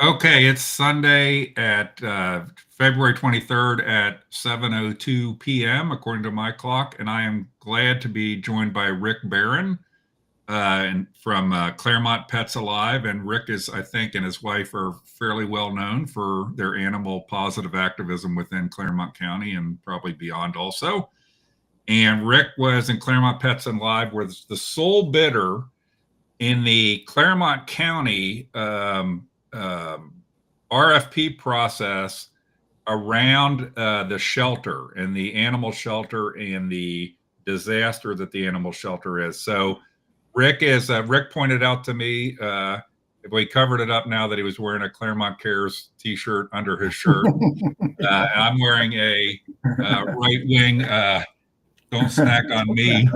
Okay, it's Sunday at February 23rd at 7:02 p.m. according to my clock, and I am glad to be joined by Rick Barron and from Clermont Pets Alive. And Rick is, I think, and his wife are fairly well known for their animal positive activism within Clermont County and probably beyond also. And Rick was in Clermont Pets Alive, was the sole bidder in the Clermont County RFP process around the shelter and the animal shelter and the disaster that the animal shelter is. So Rick pointed out to me, we covered it up now that he was wearing a Claremont Cares t-shirt under his shirt. And I'm wearing a right wing don't snack on me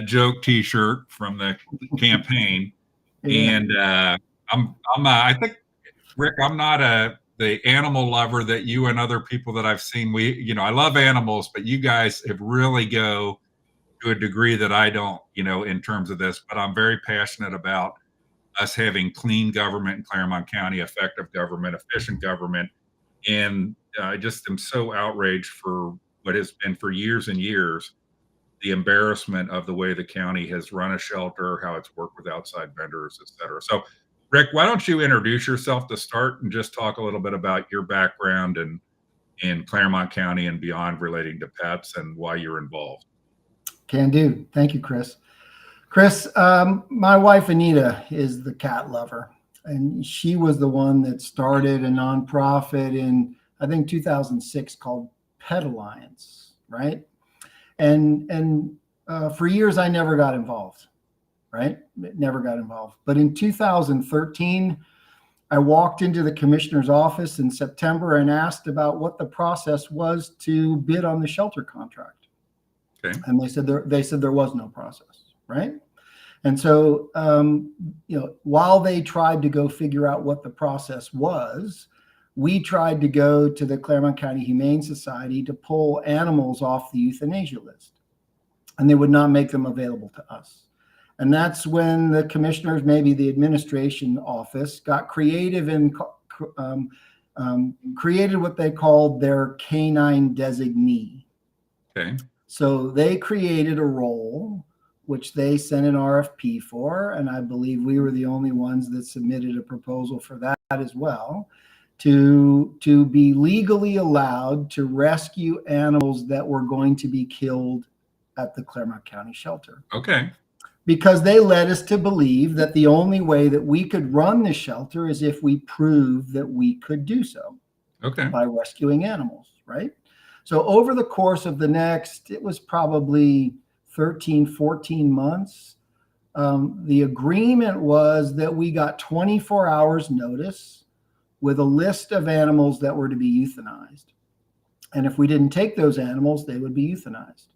joke t-shirt from the campaign. Yeah. And I think, Rick, I'm not the animal lover that you and other people that I've seen. I love animals, but you guys have really go to a degree that I don't, in terms of this, but I'm very passionate about us having clean government in Clermont County, effective government, efficient government. And I just am so outraged for what has been for years and years, the embarrassment of the way the county has run a shelter, how it's worked with outside vendors, et cetera. So, Rick, why don't you introduce yourself to start and just talk a little bit about your background and in Clermont County and beyond relating to pets and why you're involved. Can do. Thank you, Chris. Chris, my wife, Anita, is the cat lover, and she was the one that started a nonprofit in, I think, 2006 called Pet Alliance, right? And for years, I never got involved, right? Never got involved. But in 2013, I walked into the commissioner's office in September and asked about what the process was to bid on the shelter contract. Okay. And they said there was no process, right? And so, while they tried to go figure out what the process was, we tried to go to the Clermont County Humane Society to pull animals off the euthanasia list, and they would not make them available to us. And that's when the commissioners, maybe the administration office, got creative and created what they called their canine designee. Okay. So they created a role, which they sent an RFP for, and I believe we were the only ones that submitted a proposal for that as well, to be legally allowed to rescue animals that were going to be killed at the Clermont County shelter. Okay. Because they led us to believe that the only way that we could run the shelter is if we proved that we could do so. Okay. By rescuing animals, right? So over the course of the next, it was probably 13, 14 months, the agreement was that we got 24 hours notice with a list of animals that were to be euthanized. And if we didn't take those animals, they would be euthanized.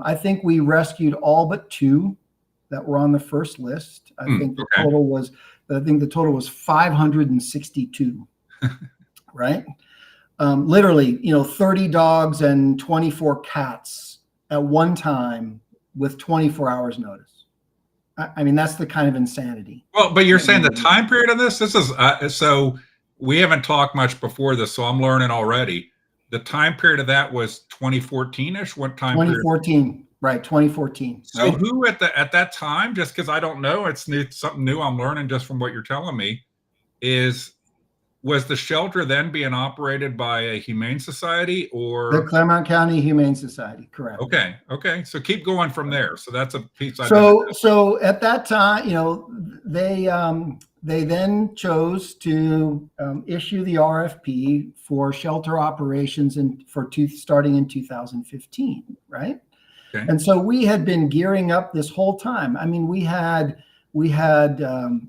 I think we rescued all but 2 that were on the first list. I think the total was 562, right? Literally, 30 dogs and 24 cats at one time with 24 hours notice. I mean, that's the kind of insanity. Well, but you're saying the time period of this is, so we haven't talked much before this, so I'm learning already. The time period of that was 2014-ish? What time 2014, period? Right, 2014. So right. Who at that time, just because I don't know, it's something new I'm learning just from what you're telling me, was the shelter then being operated by a humane society or the Clermont County Humane Society? Correct. Okay. So keep going from there. So that's a piece. So at that time, they then chose to issue the RFP for shelter operations starting in 2015, right? Okay. And so we had been gearing up this whole time. I mean, we had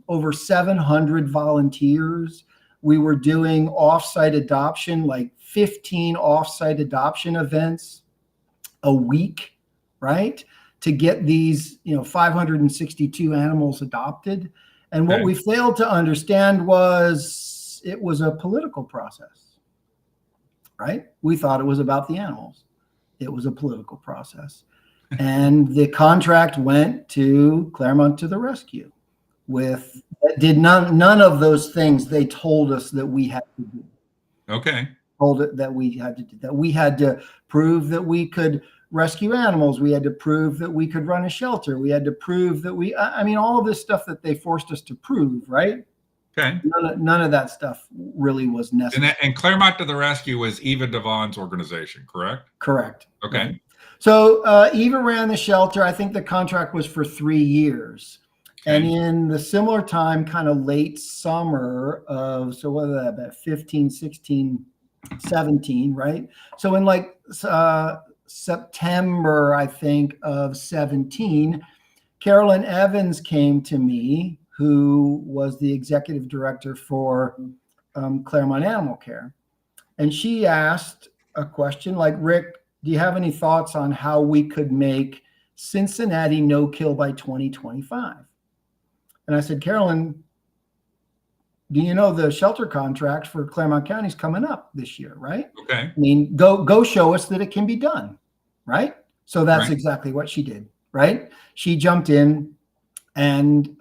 over 700 volunteers. We were doing offsite adoption, like 15 offsite adoption events a week, right? To get these, 562 animals adopted. And what we failed to understand was it was a political process, right? We thought it was about the animals. It was a political process. And the contract went to Clermont to the rescue. with that did none of those things they told us that we had to do. Okay. Told it that we had to do, that we had to prove that we could rescue animals. We had to prove that we could run a shelter. We had to prove that I mean, all of this stuff that they forced us to prove, right? Okay. None of that stuff really was necessary. And Clermont to the Rescue was Eva Devon's organization, correct? Correct. Okay. Right. So Eva ran the shelter. I think the contract was for 3 years. Okay. And in the similar time, kind of late summer of, so what was that, about 15, 16, 17, right? So in like September, I think, of 17, Carolyn Evans came to me, who was the executive director for Clermont Animal Care. And she asked a question like, Rick, do you have any thoughts on how we could make Cincinnati no kill by 2025? And I said, Carolyn, do you know the shelter contract for Clermont County is coming up this year, right? Okay. I mean, go show us that it can be done, right? So that's exactly what she did, right? She jumped in and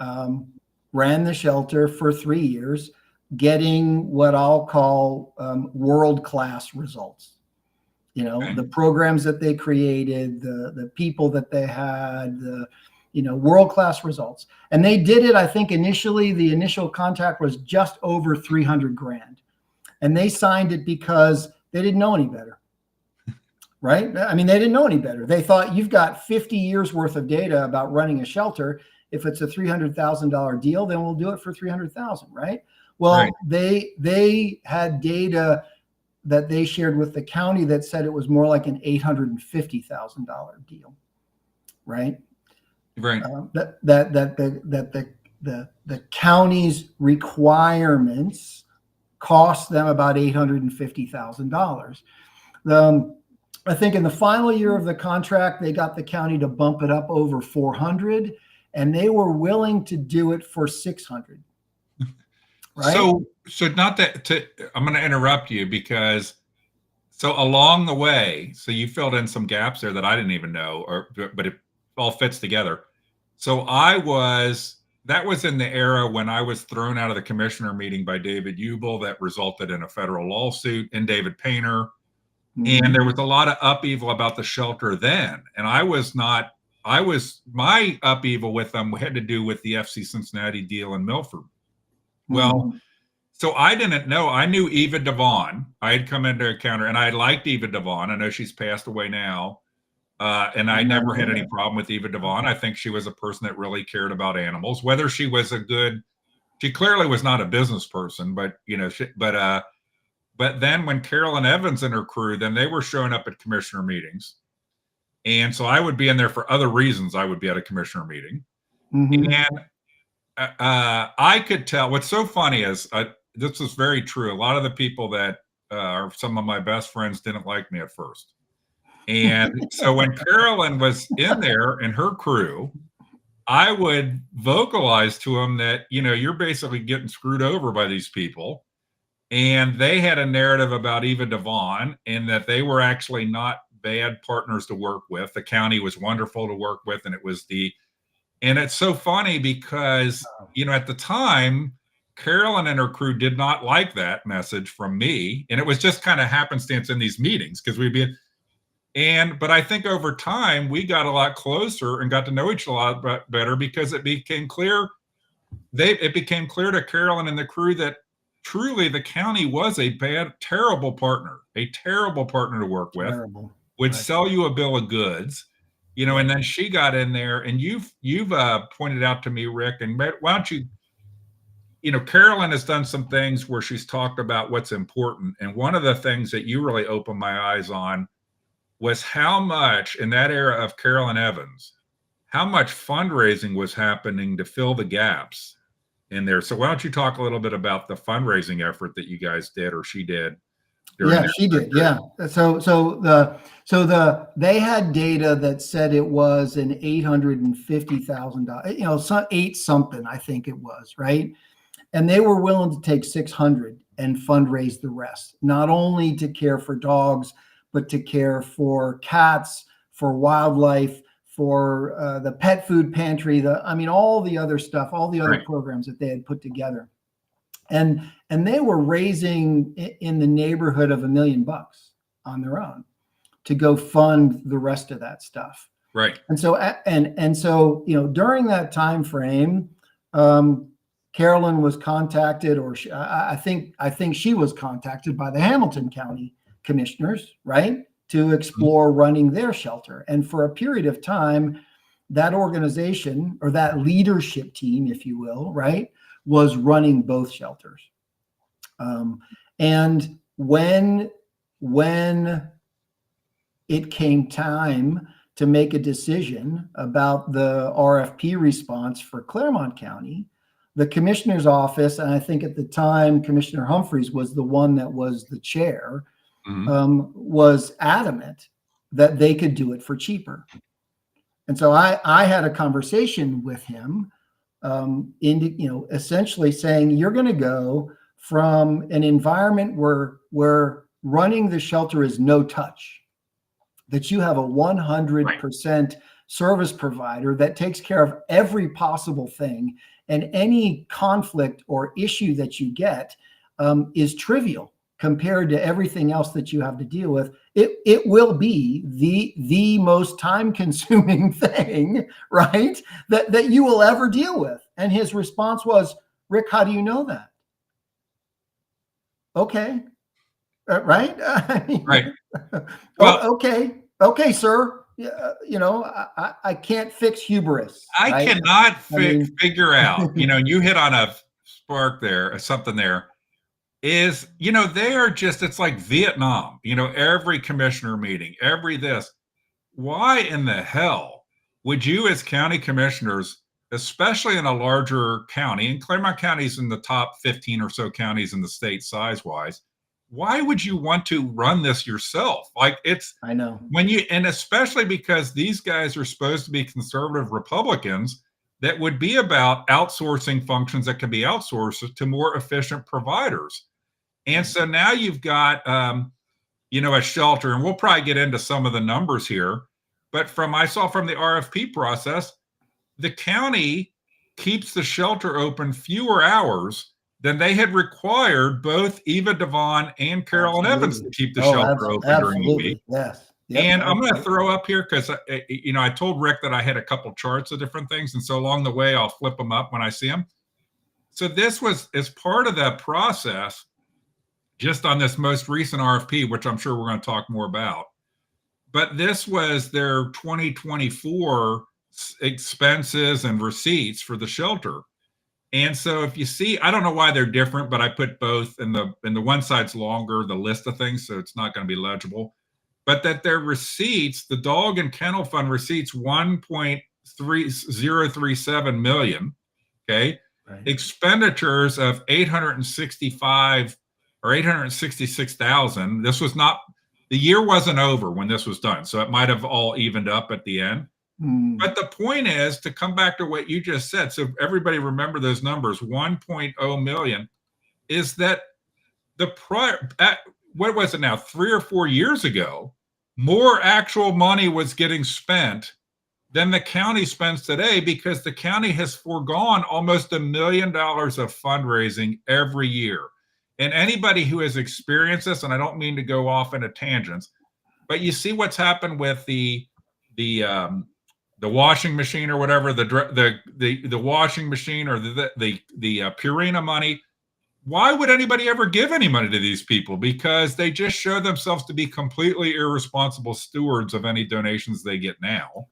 ran the shelter for 3 years, getting what I'll call world-class results. You know, the programs that they created, the people that they had, world-class results. And they did it, I think initially, the initial contract was just over 300 grand. And they signed it because they didn't know any better, right? I mean, they didn't know any better. They thought, you've got 50 years worth of data about running a shelter. If it's a $300,000 deal, then we'll do it for 300,000, right? Well, they had data that they shared with the county that said it was more like an $850,000 deal, right? Right. The county's requirements cost them about $850,000. I think in the final year of the contract, they got the county to bump it up over 400, and they were willing to do it for 600. Right? So not that I'm going to interrupt you because along the way, so you filled in some gaps there that I didn't even know, but it all fits together. So that was in the era when I was thrown out of the commissioner meeting by David Ubel that resulted in a federal lawsuit and David Painter. Mm-hmm. And there was a lot of upheaval about the shelter then. And my upheaval with them had to do with the FC Cincinnati deal in Milford. Well, so I didn't know. I knew Eva Devon. I had come into a counter, and I liked Eva Devon. I know she's passed away now, and I never had any problem with Eva Devon. I think she was a person that really cared about animals. Whether she was she clearly was not a business person, but but then when Carolyn Evans and her crew, then they were showing up at commissioner meetings, and so I would be in there for other reasons. I would be at a commissioner meeting, and I could tell. What's so funny is this is very true. A lot of the people that are some of my best friends didn't like me at first. And so when Carolyn was in there and her crew, I would vocalize to them that, you're basically getting screwed over by these people. And they had a narrative about Eva Devon and that they were actually not bad partners to work with. The county was wonderful to work with. And it's so funny because, at the time, Carolyn and her crew did not like that message from me. And it was just kind of happenstance in these meetings because but I think over time, we got a lot closer and got to know each other a lot better because it became clear to Carolyn and the crew that truly the county was a terrible partner to work with, would sell you a bill of goods. And then she got in there, and you've pointed out to me, Rick, and why don't you, Carolyn has done some things where she's talked about what's important. And one of the things that you really opened my eyes on was how much in that era of Carolyn Evans, how much fundraising was happening to fill the gaps in there. So why don't you talk a little bit about the fundraising effort that you guys did or she did? Yeah, she did. Yeah. So they had data that said it was an $850,000, eight something, I think it was, right? And they were willing to take 600 and fundraise the rest, not only to care for dogs, but to care for cats, for wildlife, for the pet food pantry, all the other stuff, all the other Right. programs that they had put together. And they were raising in the neighborhood of $1 million on their own to go fund the rest of that stuff. Right. And so, during that time frame, Carolyn was contacted, or I think she was contacted by the Hamilton County commissioners, right, to explore running their shelter. And for a period of time, that organization, or that leadership team, if you will, right, was running both shelters. And when it came time to make a decision about the RFP response for Clermont County, the commissioner's office, and I think at the time Commissioner Humphreys was the one that was the chair, was adamant that they could do it for cheaper. And so I had a conversation with him, essentially saying, you're going to go from an environment where running the shelter is no touch, that you have a 100% service provider that takes care of every possible thing, and any conflict or issue that you get is trivial compared to everything else that you have to deal with. It will be the most time-consuming thing, right, that you will ever deal with. And his response was, Rick, how do you know that? Okay. Right? Right. Well, okay, sir. I can't fix hubris. I right? cannot figure out, you hit on a spark there, or something there, is, they are just, it's like Vietnam, every commissioner meeting, every this. Why in the hell would you, as county commissioners, especially in a larger county, and Clermont County is in the top 15 or so counties in the state size-wise, why would you want to run this yourself? Like, I know. and especially because these guys are supposed to be conservative Republicans that would be about outsourcing functions that can be outsourced to more efficient providers. And so now you've got, a shelter, and we'll probably get into some of the numbers here, but I saw from the RFP process, the county keeps the shelter open fewer hours than they had required both Eva Devon and Carolyn Evans to keep the shelter open during the week. Yes. Yep, and I'm going to throw up here, because I told Rick that I had a couple charts of different things, and so along the way I'll flip them up when I see them. So this was as part of that process, just on this most recent RFP, which I'm sure we're going to talk more about. But this was their 2024 expenses and receipts for the shelter. And so if you see, I don't know why they're different, but I put both, in the one side's longer, the list of things, so it's not going to be legible. But that their receipts, the dog and kennel fund receipts, 1.3037 million. Okay. Right. Expenditures of 865 or 866,000. This was not, the year wasn't over when this was done, so it might have all evened up at the end. But the point is, to come back to what you just said, so everybody remember those numbers, 1.0 million, is that what was it now, 3 or 4 years ago, more actual money was getting spent than the county spends today, because the county has foregone almost $1 million of fundraising every year. And anybody who has experienced this, and I don't mean to go off into tangents, but you see what's happened with the washing machine, or whatever, the washing machine, or the Purina money. Why would anybody ever give any money to these people? Because they just show themselves to be completely irresponsible stewards of any donations they get now.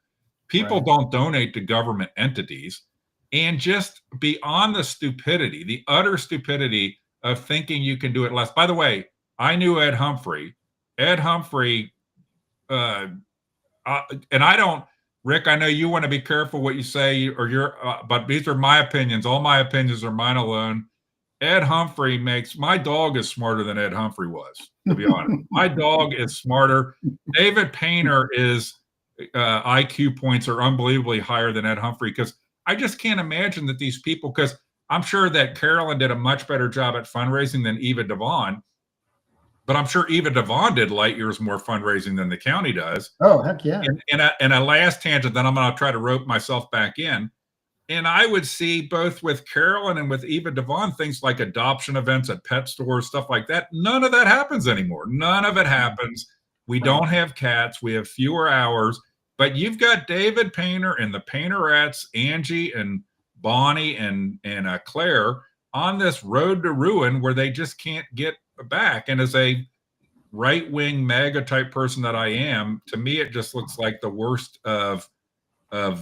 People don't donate to government entities. And just beyond the stupidity, the utter stupidity of thinking you can do it less. By the way, I knew Ed Humphrey. And I don't, Rick, I know you want to be careful what you say, but these are my opinions. All my opinions are mine alone. Ed Humphrey my dog is smarter than Ed Humphrey was, to be honest. My dog is smarter. David Painter IQ points are unbelievably higher than Ed Humphrey, because I just can't imagine that these people, because I'm sure that Carolyn did a much better job at fundraising than Eva Devon. but I'm sure Eva Devon did light years more fundraising than the county does. Oh, heck yeah. And a last tangent, then I'm going to try to rope myself back in. And I would see both with Carolyn and with Eva Devon things like adoption events at pet stores, stuff like that. None of that happens anymore. None of it happens. We don't have cats. We have fewer hours. But you've got David Painter and the Painterettes, Angie and Bonnie and Claire on this road to ruin where they just can't get back. And as a right-wing MAGA type person that I am, to me it just looks like the worst of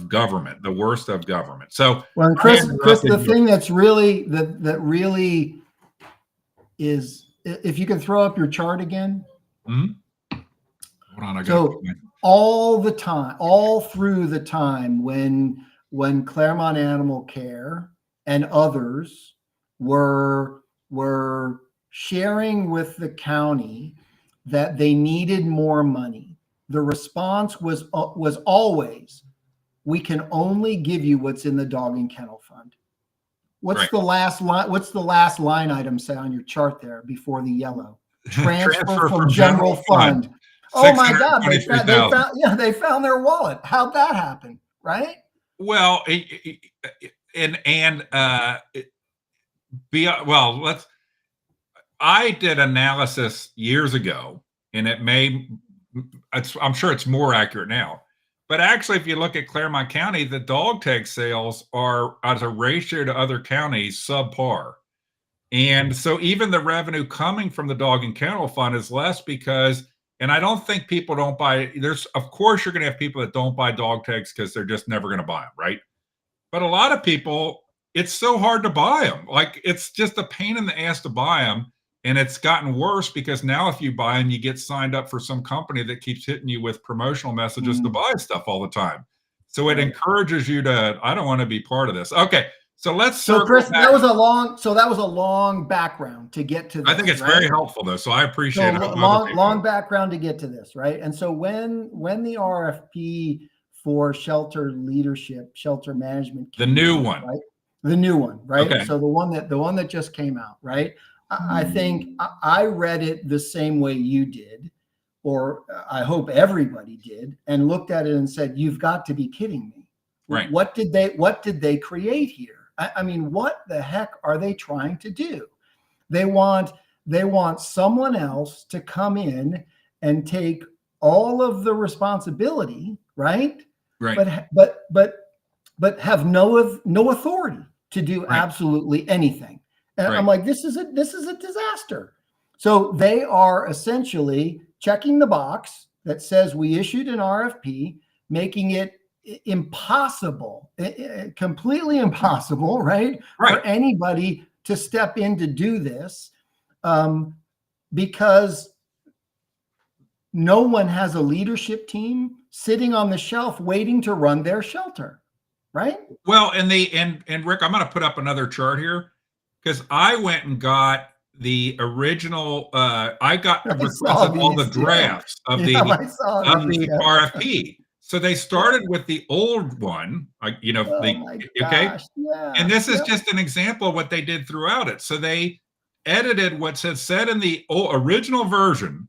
government, the worst of government. So, well, and Chris, the thing that's really that really is, if you can throw up your chart again. Mm-hmm. Hold on, I got so all the time, all through the time when Clermont Animal Care and others were sharing with the county that they needed more money, the response was always, we can only give you what's in the dog and kennel fund. What's the last line? What's the last line item say on your chart there before the yellow? Transfer from general fund. Oh my God! They found their wallet. How'd that happen? Right? Well, I did analysis years ago, and I'm sure it's more accurate now. But actually, if you look at Clermont County, the dog tag sales are, as a ratio to other counties, subpar. And so even the revenue coming from the dog and kennel fund is less because, and I don't think people don't buy, of course, you're going to have people that don't buy dog tags because they're just never going to buy them, right? But a lot of people, it's so hard to buy them. Like, it's just a pain in the ass to buy them. And it's gotten worse because now if you buy them, you get signed up for some company that keeps hitting you with promotional messages to buy stuff all the time. So it encourages you to, I don't want to be part of this. Okay. So Chris, that was a long background to get to this. I think it's very helpful though. So I appreciate it. Long background to get to this, right? And so when the RFP for shelter leadership, shelter management, the new one, right? The new one, right? Okay. So the one that just came out, right? I think I read it the same way you did, or I hope everybody did, and looked at it and said, "You've got to be kidding me! Right? What did they create here? I mean, what the heck are they trying to do? They want someone else to come in and take all of the responsibility, right? Right. But have no authority to do absolutely anything." And I'm like, this is a disaster. So they are essentially checking the box that says we issued an RFP, making it impossible, completely impossible, right? For anybody to step in to do this, because no one has a leadership team sitting on the shelf waiting to run their shelter, right? Well, and Rick, I'm going to put up another chart here. Because I went and got the original, I got all the drafts of the RFP. So they started with the old one, and this is just an example of what they did throughout it. So they edited what said in the original version.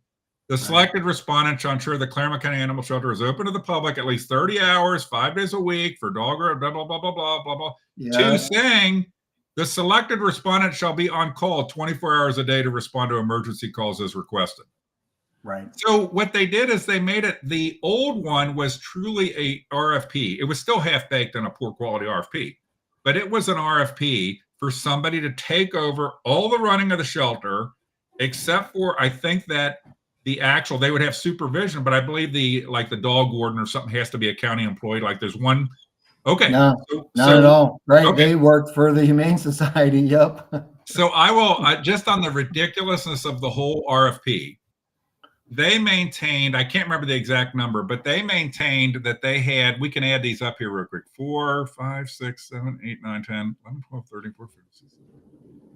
The selected respondent shall ensure the Clermont County Animal Shelter is open to the public at least 30 hours, 5 days a week for dog or blah, blah, blah, blah, blah, blah, blah. To saying, the selected respondent shall be on call 24 hours a day to respond to emergency calls as requested. Right. So what they did is they made it, the old one was truly a RFP. It was still half-baked and a poor quality RFP, but it was an RFP for somebody to take over all the running of the shelter, except for, I think that they would have supervision, but I believe the dog warden or something has to be a county employee. Like there's one. Okay. No, not at all. Right. Okay. They worked for the Humane Society. Yep. So I will, just on the ridiculousness of the whole RFP, they maintained, I can't remember the exact number, but they maintained that they had, we can add these up here real quick, 4, 5, 6, 7, 8, 9, 10, 11, 12, 13, 14, 15,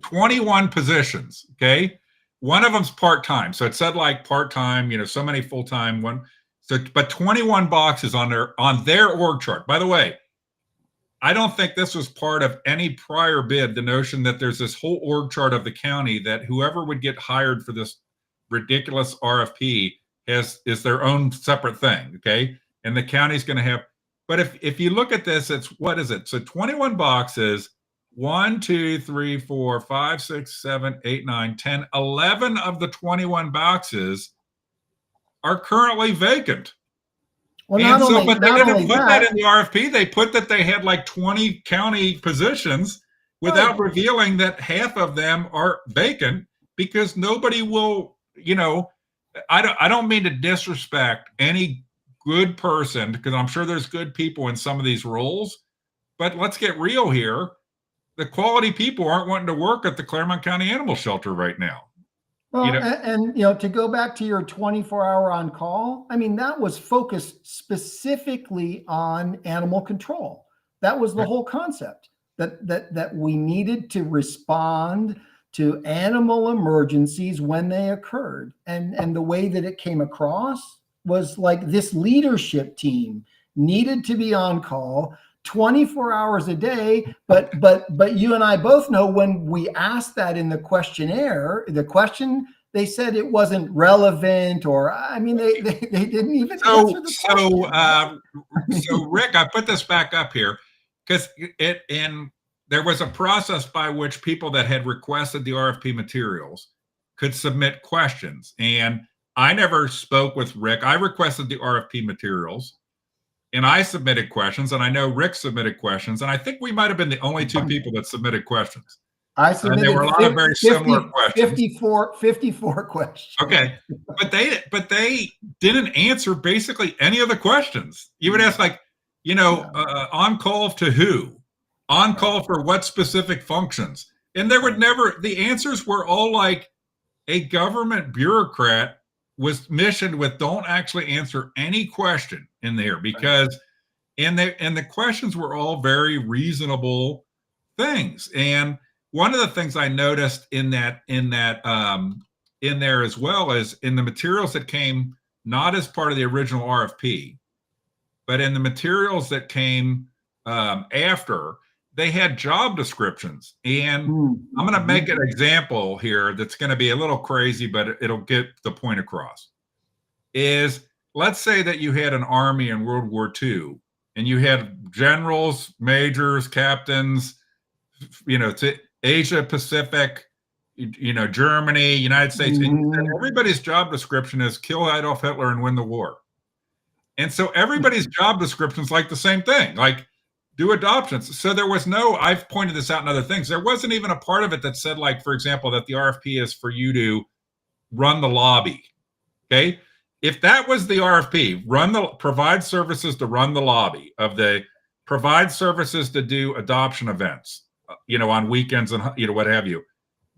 21 positions. Okay. One of them's part-time. So it said like part-time, so many full-time one. So, but 21 boxes on their org chart. By the way, I don't think this was part of any prior bid, the notion that there's this whole org chart of the county that whoever would get hired for this ridiculous RFP is their own separate thing, okay? And the county's going to have, but if you look at this, it's, what is it? So 21 boxes, 1, 2, 3, 4, 5, 6, 7, 8, 9, 10, 11 of the 21 boxes are currently vacant. Well, And not so, only, but they not didn't only put that that, in the RFP. They put that they had like 20 county positions without right. revealing that half of them are vacant, because nobody will, you know, I don't mean to disrespect any good person, because I'm sure there's good people in some of these roles, but let's get real here. The quality people aren't wanting to work at the Clermont County Animal Shelter right now. Well, You know, and you know, to go back to your 24-hour on call, I mean, that was focused specifically on animal control. That was the whole concept, that we needed to respond to animal emergencies when they occurred. And the way that it came across was like this leadership team needed to be on call 24 hours a day. But you and I both know, when we asked that in the questionnaire, the question, they said it wasn't relevant, or, I mean, they didn't even answer the question. So Rick, I put this back up here because there was a process by which people that had requested the RFP materials could submit questions. And I never spoke with Rick. I requested the RFP materials and I submitted questions, and I know Rick submitted questions. And I think we might have been the only two people that submitted questions. I submitted, there were a lot of very similar questions. 54 questions. Okay. But they didn't answer basically any of the questions. You would ask, like, you know, on call to who? On call for what specific functions? And there would never, the answers were all like a government bureaucrat was missioned with, don't actually answer any question in there, because, and the questions were all very reasonable things. And one of the things I noticed in there as well is in the materials that came not as part of the original RFP, but in the materials that came after, they had job descriptions. And I'm going to make an example here that's going to be a little crazy, but it'll get the point across. Is, let's say that you had an army in World War II and you had generals, majors, captains, you know, to Asia Pacific, you know, Germany, United States, and everybody's job description is kill Adolf Hitler and win the war. And so everybody's job description is like the same thing, like do adoptions. So there was no, I've pointed this out in other things, there wasn't even a part of it that said, like, for example, that the RFP is for you to run the lobby. Okay. If that was the RFP, provide services to run the lobby of the, provide services to do adoption events, you know, on weekends and, you know, what have you,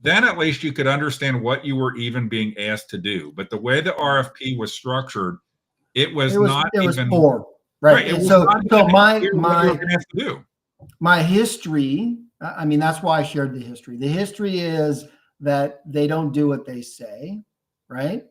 then at least you could understand what you were even being asked to do. But the way the RFP was structured, it was poor. Right. And so my history, I mean, that's why I shared the history. The history is that they don't do what they say, right?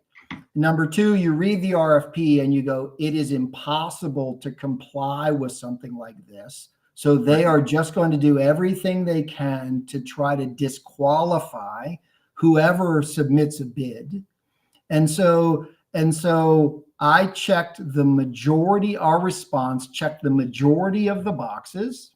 Number two, you read the RFP and you go, it is impossible to comply with something like this. So they are just going to do everything they can to try to disqualify whoever submits a bid. And so I checked the majority, our response checked the majority of the boxes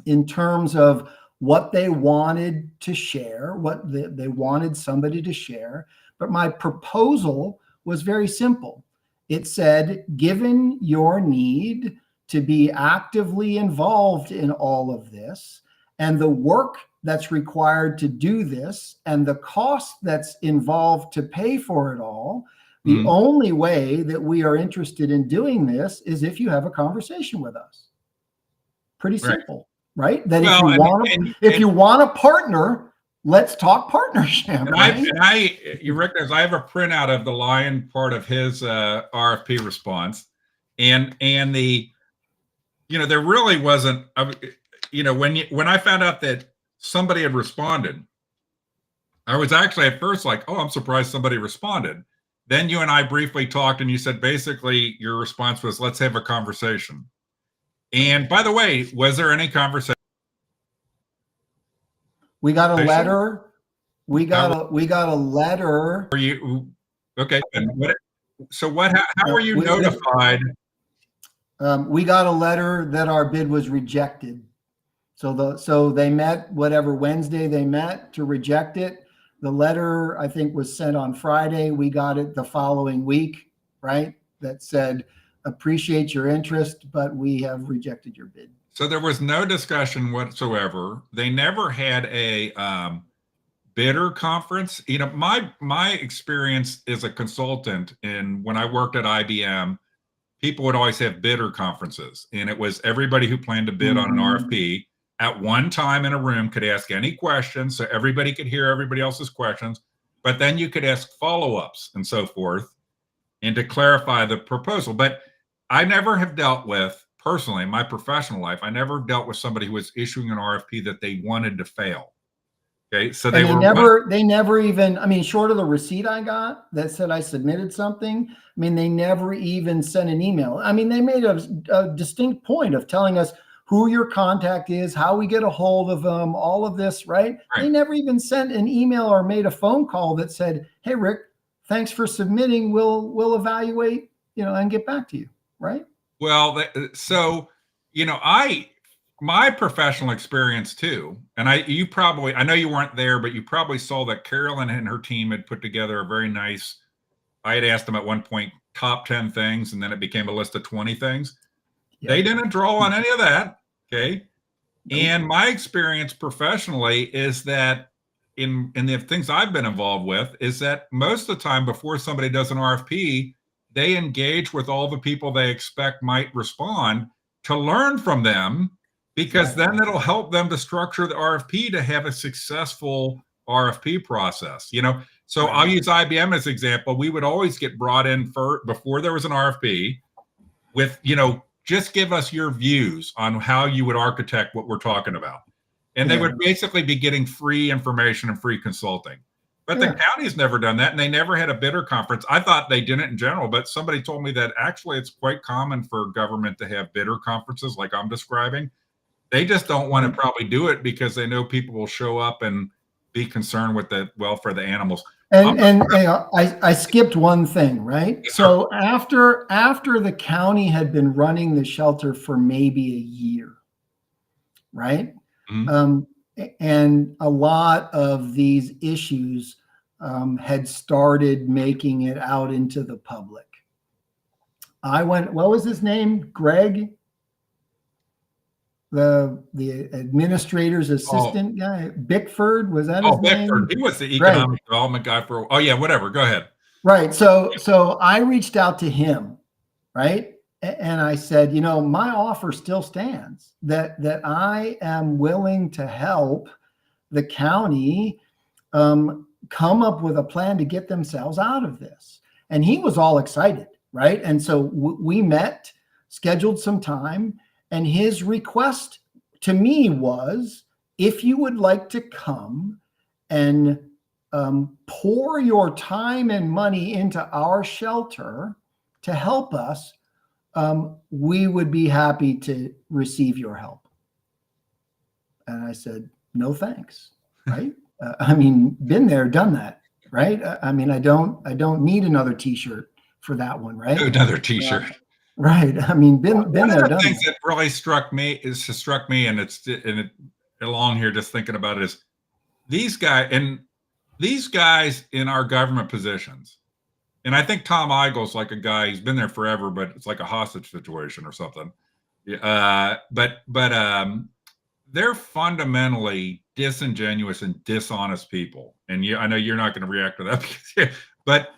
in terms of what they wanted to share, what they wanted somebody to share. But my proposal was very simple. It said, given your need to be actively involved in all of this and the work that's required to do this and the cost that's involved to pay for it all, the only way that we are interested in doing this is if you have a conversation with us. Pretty simple, right? That if you want to partner, let's talk partnership. Rick, I have a printout of the lion part of his RFP response, and the, you know, there really wasn't, you know, when I found out that somebody had responded, I was actually at first like, oh, I'm surprised somebody responded. Then you and I briefly talked, and you said basically your response was, let's have a conversation. And by the way, was there any conversation? We got a letter. we got a letter. Are you okay? And how were you We, notified? we got a letter that our bid was rejected. So they met whatever Wednesday they met to reject it. The letter, I think, was sent on Friday. We got it the following week, right? That said, appreciate your interest, but we have rejected your bid. So there was no discussion whatsoever. They never had a bidder conference. You know, my experience as a consultant, and when I worked at IBM, people would always have bidder conferences, and it was everybody who planned to bid on an RFP at one time in a room could ask any questions, so everybody could hear everybody else's questions, but then you could ask follow-ups and so forth, and to clarify the proposal. But I never have dealt with, personally, in my professional life, I never dealt with somebody who was issuing an RFP that they wanted to fail. Okay, so they never even, I mean, short of the receipt I got that said I submitted something, I mean, they never even sent an email. I mean, they made a distinct point of telling us who your contact is, how we get a hold of them, all of this, right? They never even sent an email or made a phone call that said, hey, Rick, thanks for submitting. We'll evaluate, and get back to you, right? Well, so, my professional experience too, and I know you weren't there, but you probably saw that Carolyn and her team had put together a very nice, I had asked them at one point, top 10 things, and then it became a list of 20 things. Yep. They didn't draw on any of that. Okay. Nope. And my experience professionally is that in the things I've been involved with is that most of the time before somebody does an RFP, they engage with all the people they expect might respond to learn from them, because then it'll help them to structure the RFP to have a successful RFP process. So I'll use IBM as an example. We would always get brought in before there was an RFP with, just give us your views on how you would architect what we're talking about. And they would basically be getting free information and free consulting. But the county's never done that, and they never had a bidder conference. I thought they did it in general, but somebody told me that actually it's quite common for government to have bidder conferences like I'm describing. They just don't want to probably do it because they know people will show up and be concerned with the welfare of the animals. I skipped one thing, right? Yes, so after the county had been running the shelter for maybe a year, right? Mm-hmm. And a lot of these issues had started making it out into the public. I went, what was his name? Greg? The administrator's assistant guy, Bickford, was that his name? Bickford. He was the economic development guy for. Oh yeah, whatever. Go ahead. Right. So I reached out to him, right, and I said, my offer still stands. That I am willing to help the county come up with a plan to get themselves out of this. And he was all excited, right? And so we met, scheduled some time. And his request to me was, if you would like to come and pour your time and money into our shelter to help us, we would be happy to receive your help. And I said, no, thanks. Right. Been there, done that. Right. I don't need another t-shirt for that one. Right. Another t-shirt. Right. Been there, done. One of the things that really struck me, and it's along here just thinking about it, is these guys in our government positions. And I think Tom Eigel's like a guy, he's been there forever, but it's like a hostage situation or something. But they're fundamentally disingenuous and dishonest people. And I know you're not going to react to that, but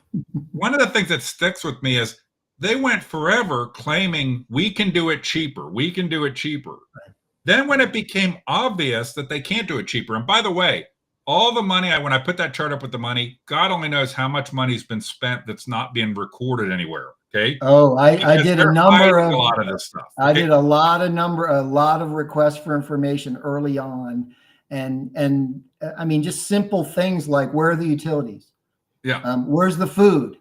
one of the things that sticks with me is they went forever claiming we can do it cheaper. We can do it cheaper. Right. Then when it became obvious that they can't do it cheaper, and by the way, all the money, when I put that chart up with the money, God only knows how much money's been spent that's not being recorded anywhere. Okay. Oh, I did a number of a lot of this stuff. I did a lot of requests for information early on. And just simple things like, where are the utilities? Yeah. Where's the food?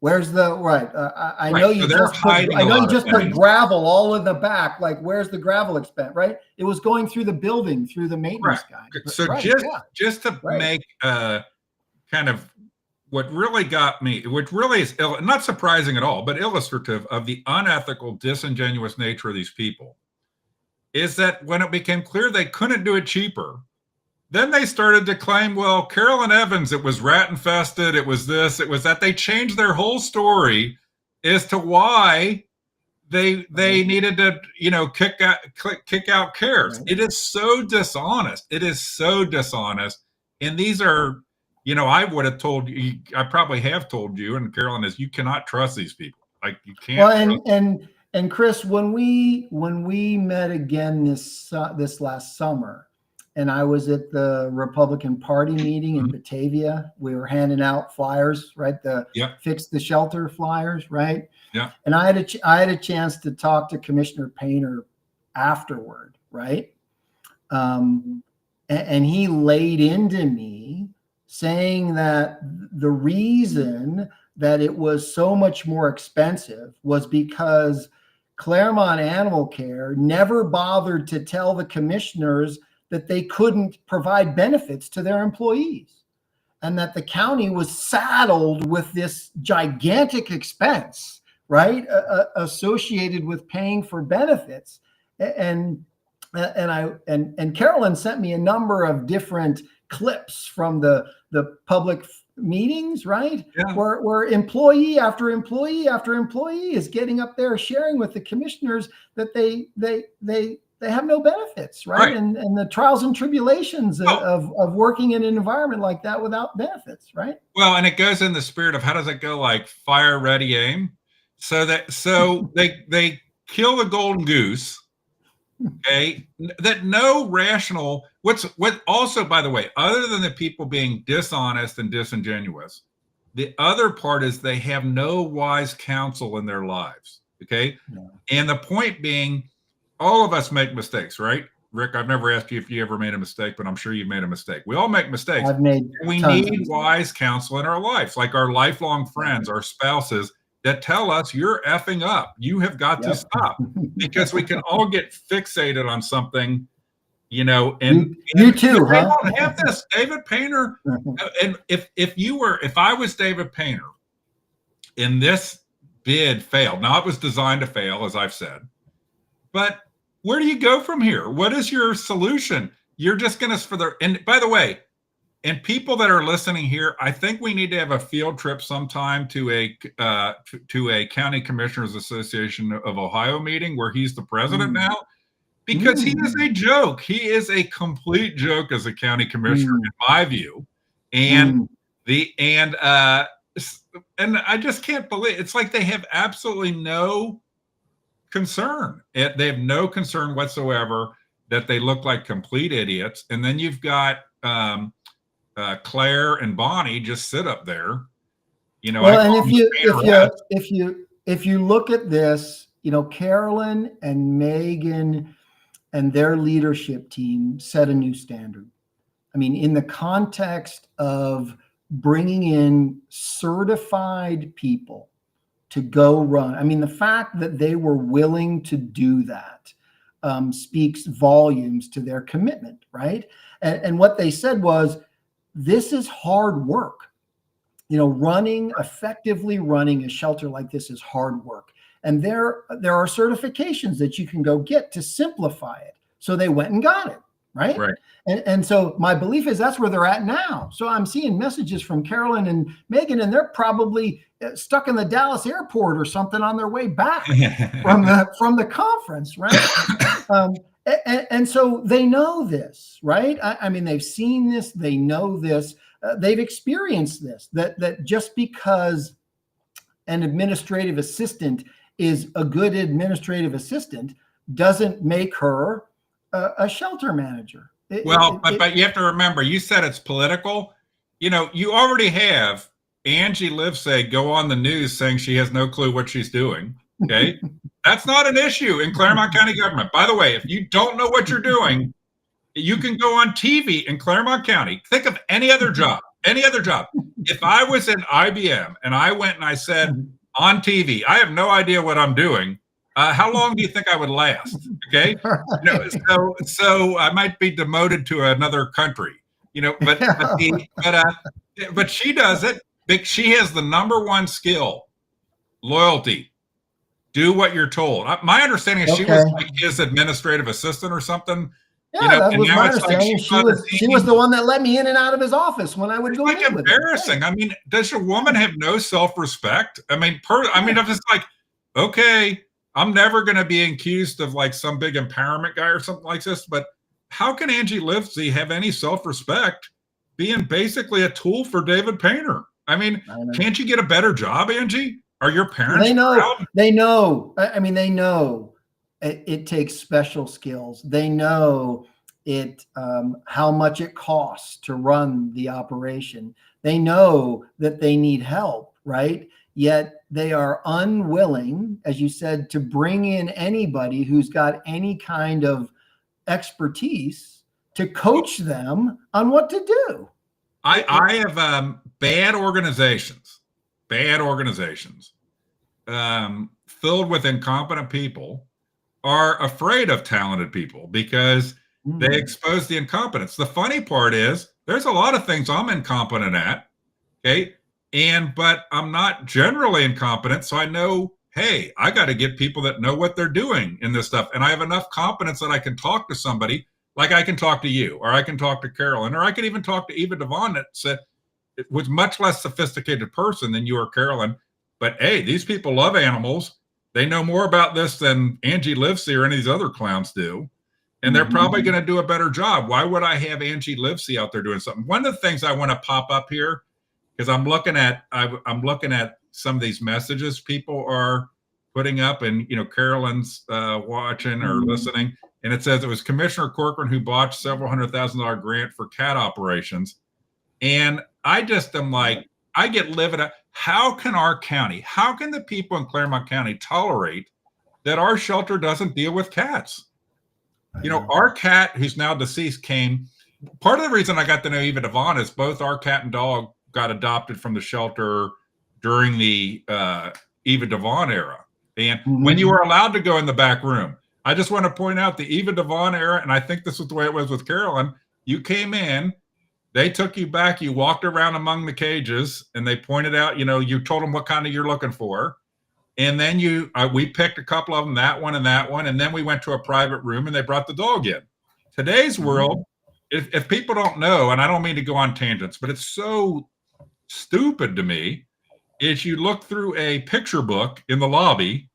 Where's the right? I Right. know So you they're just put, hiding I a know you lot of just put things. gravel all in the back. Like, where's the gravel expense? Right? It was going through the building through the maintenance guy. So Right? Yeah. just to Right. make kind of what really got me, which really is not surprising at all, but illustrative of the unethical, disingenuous nature of these people, is that when it became clear they couldn't do it cheaper, then they started to claim, well, Carolyn Evans, it was rat infested, it was this, it was that. They changed their whole story as to why they needed to, kick out cares. Right. It is so dishonest. It is so dishonest. And these are, I would have told you, I probably have told you, and Carolyn, is you cannot trust these people. Like, you can't. Well, and Chris, when we met again this last summer, and I was at the Republican Party meeting in Batavia, we were handing out flyers, right? The Fix the Shelter flyers, right? Yeah. And I had a chance to talk to Commissioner Painter afterward, right? And he laid into me saying that the reason that it was so much more expensive was because Clermont Animal Care never bothered to tell the commissioners that they couldn't provide benefits to their employees, and that the county was saddled with this gigantic expense, right, associated with paying for benefits. And Carolyn sent me a number of different clips from the public meetings, right? Yeah. Where employee after employee after employee is getting up there sharing with the commissioners that they have no benefits, right? And the trials and tribulations of working in an environment like that without benefits, right? Well, and it goes in the spirit of, how does it go? Like fire, ready, aim. So they kill the golden goose. Okay, that no rational. What also, by the way, other than the people being dishonest and disingenuous, the other part is they have no wise counsel in their lives. Okay, and the point being, all of us make mistakes, right? Rick, I've never asked you if you ever made a mistake, but I'm sure you've made a mistake. We all make mistakes. We need wise counsel in our lives, like our lifelong friends, our spouses, that tell us you're effing up. You have got to stop, because we can all get fixated on something, and you too, they huh? don't have this. David Painter, and if I was David Painter and this bid failed, now it was designed to fail, as I've said, but where do you go from here? What is your solution? You're just going to, and by the way, and people that are listening here, I think we need to have a field trip sometime to a County Commissioners Association of Ohio meeting where he's the president now, because he is a joke. He is a complete joke as a county commissioner, in my view. And and I just can't believe it's like they have absolutely no concern. They have no concern whatsoever that they look like complete idiots. And then you've got Claire and Bonnie just sit up there, Well, and if you look at this, Carolyn and Megan and their leadership team set a new standard. I mean, in the context of bringing in certified people to go run, I mean, the fact that they were willing to do that speaks volumes to their commitment, right? And what they said was, this is hard work. Effectively running a shelter like this is hard work. And there are certifications that you can go get to simplify it. So they went and got it, right? Right. And so my belief is that's where they're at now. So I'm seeing messages from Carolyn and Megan, and they're probably stuck in the Dallas airport or something on their way back from the conference, right? And so they know this, right? I mean, they've seen this, they know this, they've experienced this, that just because an administrative assistant is a good administrative assistant doesn't make her a shelter manager. But you have to remember, you said it's political. You already have Angie Livesay go on the news saying she has no clue what she's doing. Okay. That's not an issue in Clermont County government. By the way, if you don't know what you're doing, you can go on TV in Clermont County. Think of any other job. Any other job. If I was in IBM and I went and I said on TV, I have no idea what I'm doing. How long do you think I would last? Okay, so I might be demoted to another country. But she does it. She has the number one skill: loyalty. Do what you're told. My understanding is she was like his administrative assistant or something. Yeah, that was my understanding. She was the one that let me in and out of his office when I would go. Like embarrassing. I mean, does your woman have no self-respect? I mean, I'm just like, okay, I'm never going to be accused of like some big empowerment guy or something like this. But how can Angie Livesey have any self-respect being basically a tool for David Painter? I mean, can't you get a better job, Angie? Are your parents proud? They know. I mean, they know. It takes special skills. They know how much it costs to run the operation. They know that they need help, right? Yet they are unwilling, as you said, to bring in anybody who's got any kind of expertise to coach them on what to do. I have bad organizations filled with incompetent people are afraid of talented people because they expose the incompetence. The funny part is there's a lot of things I'm incompetent at, okay? But I'm not generally incompetent, so I know, hey, I got to get people that know what they're doing in this stuff. And I have enough competence that I can talk to somebody, like I can talk to you, or I can talk to Carolyn, or I could even talk to Eva Devon that said it was much less sophisticated person than you or Carolyn. But hey, these people love animals. They know more about this than Angie Livesey or any of these other clowns do. And they're probably going to do a better job. Why would I have Angie Livesey out there doing something? One of the things I want to pop up here, because I'm looking at some of these messages people are putting up, and Carolyn's watching or listening, and it says it was Commissioner Corcoran who botched several $100,000 grant for cat operations. And I just am like, I get livid. How can the people in Clermont County tolerate that our shelter doesn't deal with cats? Our cat, who's now deceased, came. Part of the reason I got to know Eva Devon is both our cat and dog got adopted from the shelter during the Eva Devon era. And when you were allowed to go in the back room, I just want to point out the Eva Devon era, and I think this was the way it was with Carolyn. You came in, they took you back, you walked around among the cages, and they pointed out, you told them what kind of you're looking for. And then we picked a couple of them, that one, and then we went to a private room and they brought the dog in. Today's world, if people don't know, and I don't mean to go on tangents, but it's so stupid to me, is you look through a picture book in the lobby,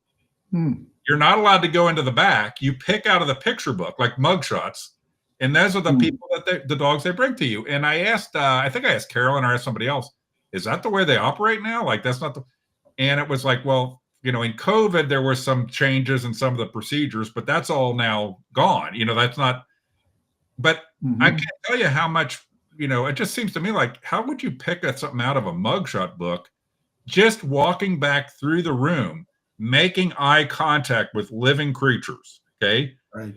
you're not allowed to go into the back. You pick out of the picture book, like mugshots, and those are the people that the dogs they bring to you. And I asked, I think I asked Carolyn or asked somebody else, is that the way they operate now? Like, that's not and it was like, well, in COVID, there were some changes in some of the procedures, but that's all now gone. That's not, but I can't tell you how much, it just seems to me like, how would you pick something out of a mugshot book? Just walking back through the room, making eye contact with living creatures, okay? Right.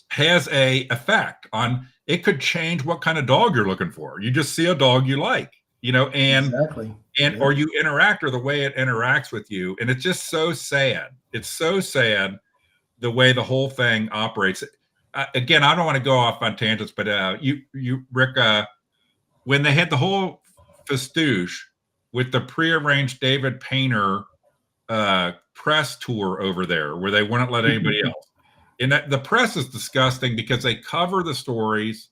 Has a effect on, it could change what kind of dog you're looking for. You just see a dog you like, and exactly. Or you interact, or the way it interacts with you. And it's just so sad. It's so sad the way the whole thing operates. Again, I don't want to go off on tangents, but Rick, when they had the whole festoosh with the prearranged David Painter press tour over there, where they wouldn't let anybody else. And the press is disgusting because they cover the stories,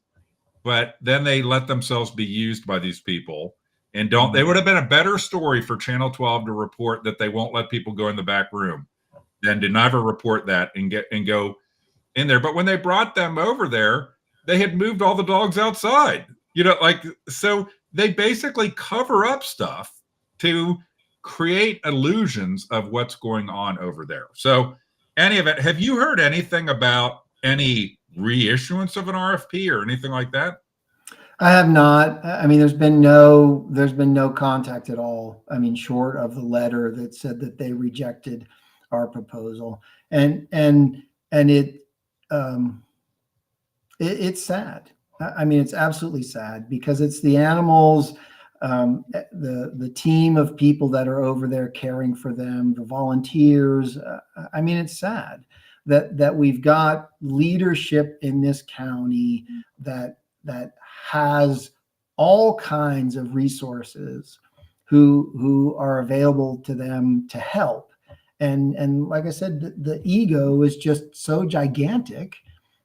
but then they let themselves be used by these people. And they would have been a better story for Channel 12 to report that they won't let people go in the back room than to never report that and go in there. But when they brought them over there, they had moved all the dogs outside, so they basically cover up stuff to create illusions of what's going on over there. So any of it, have you heard anything about any reissuance of an RFP or anything like that? I have not. I mean, there's been no contact at all. I mean, short of the letter that said that they rejected our proposal, and it's sad. I mean, it's absolutely sad because it's the animals the team of people that are over there caring for them, the volunteers. I mean, it's sad that we've got leadership in this county that has all kinds of resources who are available to them to help. And like I said, the ego is just so gigantic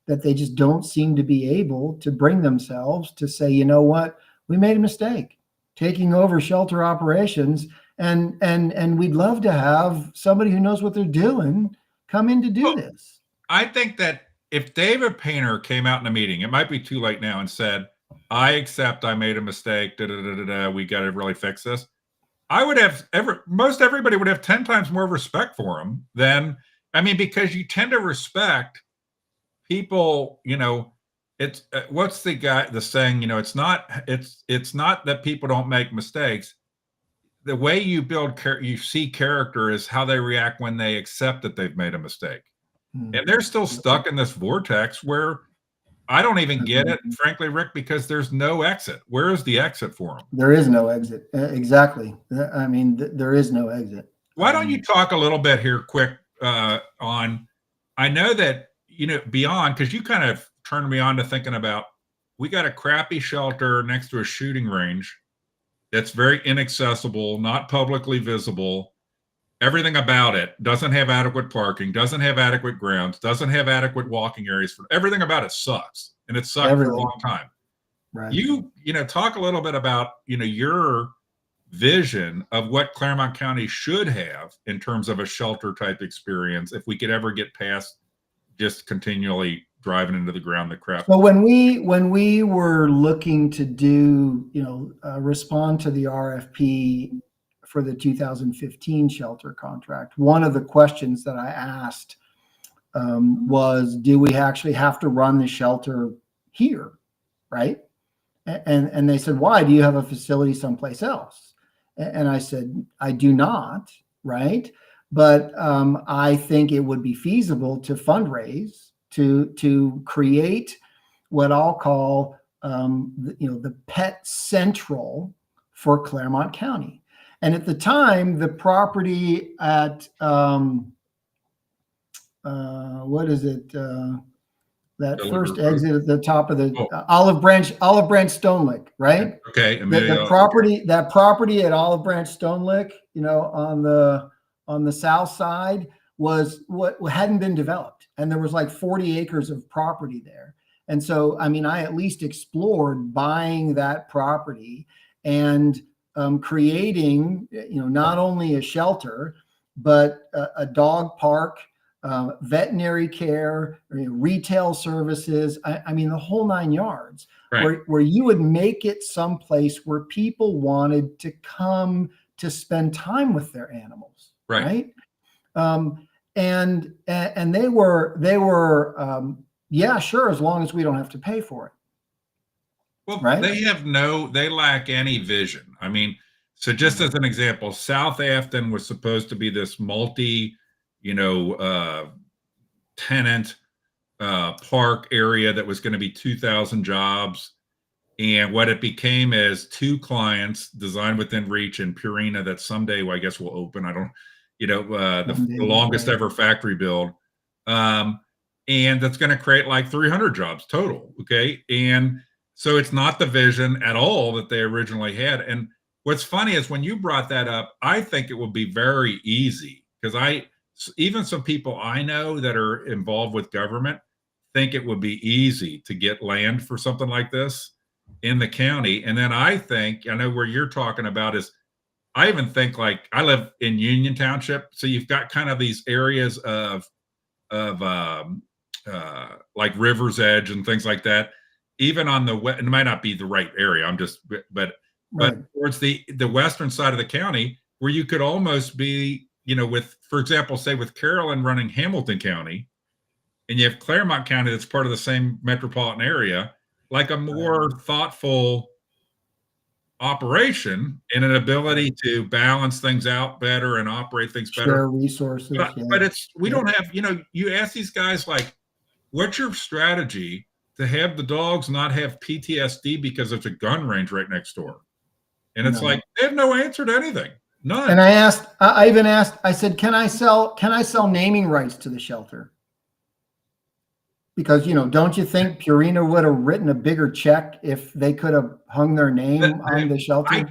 that they just don't seem to be able to bring themselves to say, you know what, we made a mistake taking over shelter operations, and we'd love to have somebody who knows what they're doing come in to do this. I think that if David Painter came out in a meeting, it might be too late now, and said, I accept I made a mistake, we got to really fix this. I would have most everybody would have 10 times more respect for him than, I mean, because you tend to respect people, it's what's the saying, it's not that people don't make mistakes. The way you you see character is how they react when they accept that they've made a mistake. And they're still stuck in this vortex where I don't even get it, frankly, Rick, because there's no exit. Where is the exit for them? There is no exit. Exactly. I mean, there is no exit. Why don't you talk a little bit here quick on, I know that, beyond, because you kind of turned me on to thinking about, we got a crappy shelter next to a shooting range that's very inaccessible, not publicly visible. Everything about it doesn't have adequate parking, doesn't have adequate grounds, doesn't have adequate walking areas. For everything about it sucks, and it sucked for a long time. Right. You talk a little bit about your vision of what Clermont County should have in terms of a shelter type experience if we could ever get past just continually driving into the ground the crap. So when we were looking to do, respond to the RFP for the 2015 shelter contract, one of the questions that I asked was, do we actually have to run the shelter here, right? And they said, why? Do you have a facility someplace else? And I said, I do not, right? But I think it would be feasible to fundraise to create what I'll call the pet central for Clermont County. And at the time, the property at what is it? That first exit at the top of the Olive Branch Stone Lick, right? Okay. The property at Olive Branch Stone Lick, on the south side was what hadn't been developed, and there was like 40 acres of property there. And so, I mean, I at least explored buying that property and creating, not only a shelter, but a dog park, veterinary care, retail services. I mean, the whole 9 yards, right, where you would make it someplace where people wanted to come to spend time with their animals. Right. And they were, yeah, sure, as long as we don't have to pay for it. Well, right? They lack any vision. I mean, so just as an example, South Afton was supposed to be this tenant park area that was going to be 2,000 jobs. And what it became is 2 clients, Design Within Reach and Purina, that someday, I guess, will open. I don't, the longest ever factory build. And that's going to create like 300 jobs total. Okay. And so it's not the vision at all that they originally had. And what's funny is when you brought that up, I think it would be very easy, because even some people I know that are involved with government think it would be easy to get land for something like this in the county. And then I know where you're talking about is, I even think, like, I live in Union Township, so you've got kind of these areas of like River's Edge and things like that. Even on the west, it might not be the right area. But towards the western side of the county, where you could almost be, for example, say with Carolyn running Hamilton County, and you have Clermont County that's part of the same metropolitan area, like a more thoughtful operation and an ability to balance things out better and operate things better. Share resources. But we don't have, you ask these guys, like, what's your strategy to have the dogs not have PTSD because there's a gun range right next door? And it's No. like, they have no answer to anything. None. And I even asked, I said, can I sell naming rights to the shelter? Because, don't you think Purina would have written a bigger check if they could have hung their name on the shelter?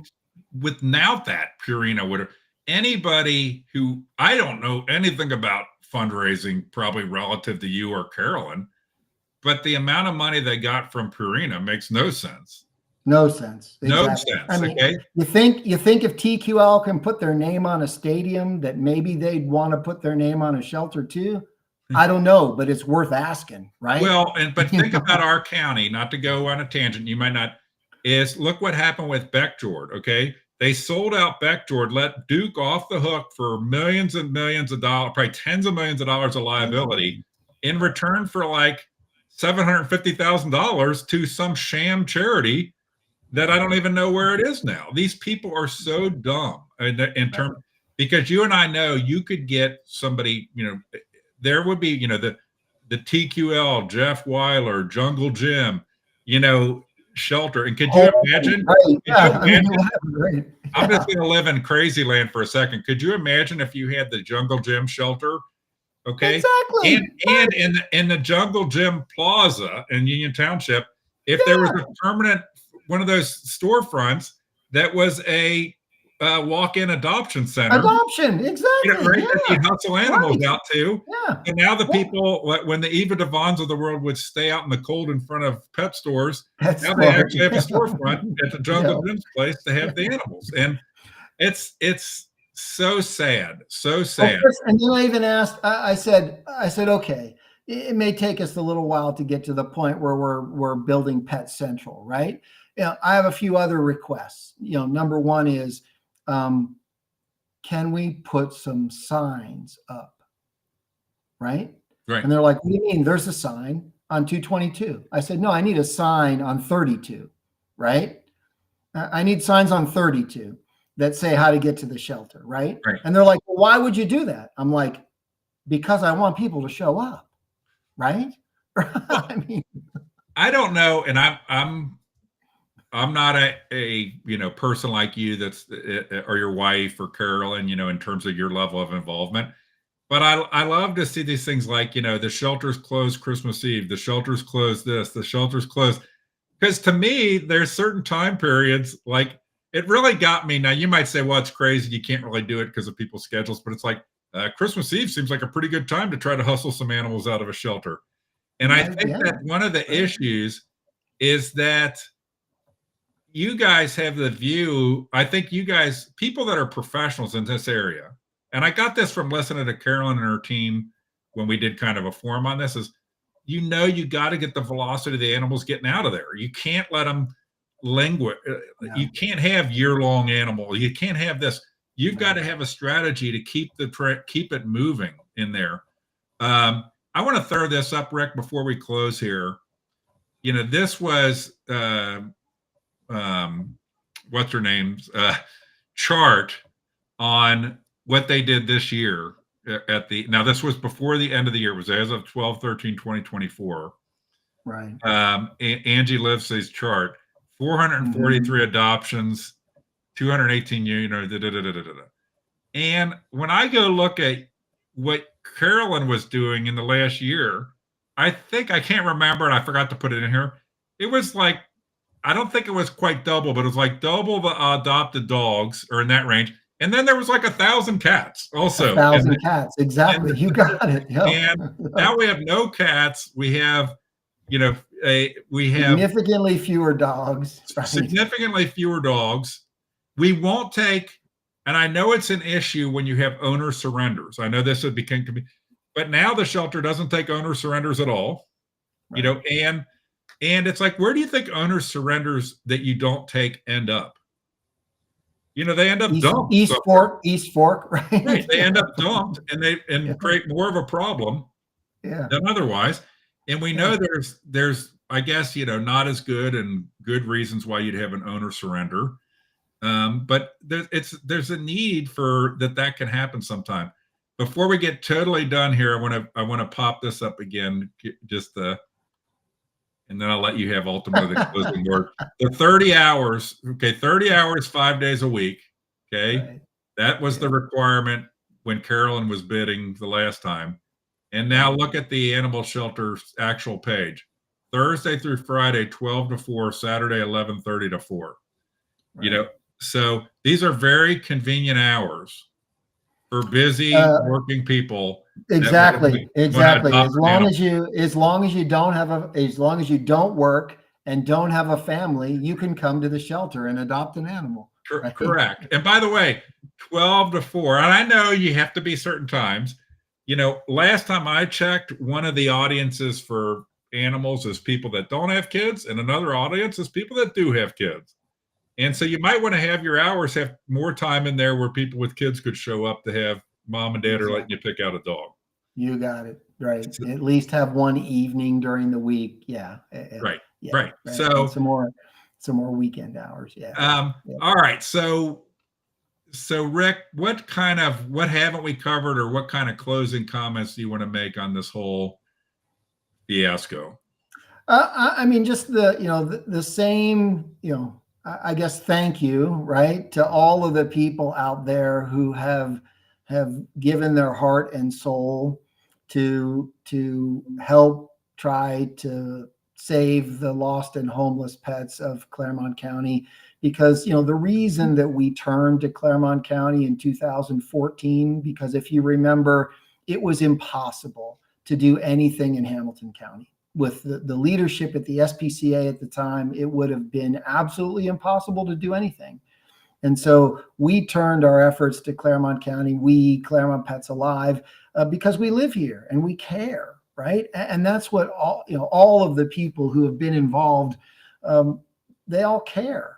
Without that, Purina would have, anybody who, I don't know anything about fundraising, probably relative to you or Carolyn, but the amount of money they got from Purina makes no sense. No sense. No Exactly. sense. I mean, okay. You think if TQL can put their name on a stadium, that maybe they'd want to put their name on a shelter too? I don't know, but it's worth asking, right? Well, but think about our county, not to go on a tangent, you might not, is look what happened with Beckjord, okay? They sold out Beckjord, let Duke off the hook for millions and millions of dollars, probably tens of millions of dollars of liability in return for like $750,000 to some sham charity that I don't even know where it is now. These people are so dumb in terms, because you and I know you could get somebody, there would be, the TQL, Jeff Weiler, Jungle Jim, shelter. And could you imagine? Right. Yeah. Right. I'm just going to live in crazy land for a second. Could you imagine if you had the Jungle Gym shelter? Okay. Exactly. And in the Jungle Gym Plaza in Union Township, if there was a permanent one of those storefronts that was a walk-in adoption center. Adoption, exactly. That you hustle animals out to. Yeah. And now the people, when the Eva Devons of the world would stay out in the cold in front of pet stores, now they actually have a storefront at the Jungle Gym's place to have the animals. And it's so sad, so sad. And then I even asked, I said, okay, it may take us a little while to get to the point where we're building Pet Central, right? I have a few other requests. Number one is, can we put some signs up? Right. And they're like, what do you mean? There's a sign on 222. I said, no, I need a sign on 32. Right. I need signs on 32 that say how to get to the shelter. Right. And they're like, well, why would you do that? I'm like, because I want people to show up. Right. I mean, I don't know. And I'm not a person like you that's or your wife or Carolyn, in terms of your level of involvement. But I love to see these things like, the shelter's closed Christmas Eve, the shelter's closed this, the shelter's closed. Because to me, there's certain time periods, like it really got me. Now you might say, well, it's crazy. You can't really do it because of people's schedules, but it's like Christmas Eve seems like a pretty good time to try to hustle some animals out of a shelter. And I think that one of the issues is that you guys have the view, I think you guys, people that are professionals in this area, and I got this from listening to Carolyn and her team when we did kind of a forum on this, is you got to get the velocity of the animals getting out of there. You can't let them languish. You can't have year-long animal. You can't have this. You've got to have a strategy to keep it moving in there. I want to throw this up, Rick, before we close here. This was what's her name's chart on what they did this year now this was before the end of the year. It was as of 12/13/2024. Right. Angie Livesey's chart, 443 adoptions, 218 and when I go look at what Carolyn was doing in the last year, I can't remember, and I forgot to put it in here. It was like, I don't think it was quite double, but it was like double the adopted dogs, or in that range. And then there was like 1,000 cats also. 1,000 cats. Exactly. You got it. And now we have no cats. We have, significantly fewer dogs. Right? Significantly fewer dogs. We won't take, and I know it's an issue when you have owner surrenders. I know this would become, but now the shelter doesn't take owner surrenders at all. Right. And it's like, where do you think owner surrenders that you don't take end up? They end up dumped. East Fork, right? Right. They end up dumped and create more of a problem than otherwise. And we know there's I guess, not as good and good reasons why you'd have an owner surrender. But there's a need for that can happen sometime. Before we get totally done here, I want to pop this up again, and and then I'll let you have ultimately the closing word. The 30 hours, okay, 30 hours, 5 days a week, okay? Right. That was the requirement when Carolyn was bidding the last time. And now look at the animal shelter's actual page. Thursday through Friday, 12 to 4, Saturday, 11:30 to 4. Right. You know, so these are very convenient hours for busy working people. Exactly. Exactly. As long as you don't work and don't have a family, you can come to the shelter and adopt an animal. Right? Correct. And by the way, 12 to 4, and I know you have to be certain times. You know, last time I checked, one of the audiences for animals is people that don't have kids, and another audience is people that do have kids. And so you might want to have your hours have more time in there where people with kids could show up to have mom and dad are letting you pick out a dog. You got it. Right. At least have one evening during the week. Yeah. Right. Yeah, right. And So some more weekend hours. Yeah. All right. So Rick, what haven't we covered, or what kind of closing comments do you want to make on this whole fiasco? I mean, just the same, I guess, thank you, right, to all of the people out there who have given their heart and soul to help try to save the lost and homeless pets of Clermont County. Because, the reason that we turned to Clermont County in 2014, because if you remember, it was impossible to do anything in Hamilton County. With the leadership at the SPCA at the time, it would have been absolutely impossible to do anything. And so we turned our efforts to Clermont County, Clermont Pets Alive, because we live here and we care, right? And that's what all of the people who have been involved, they all care.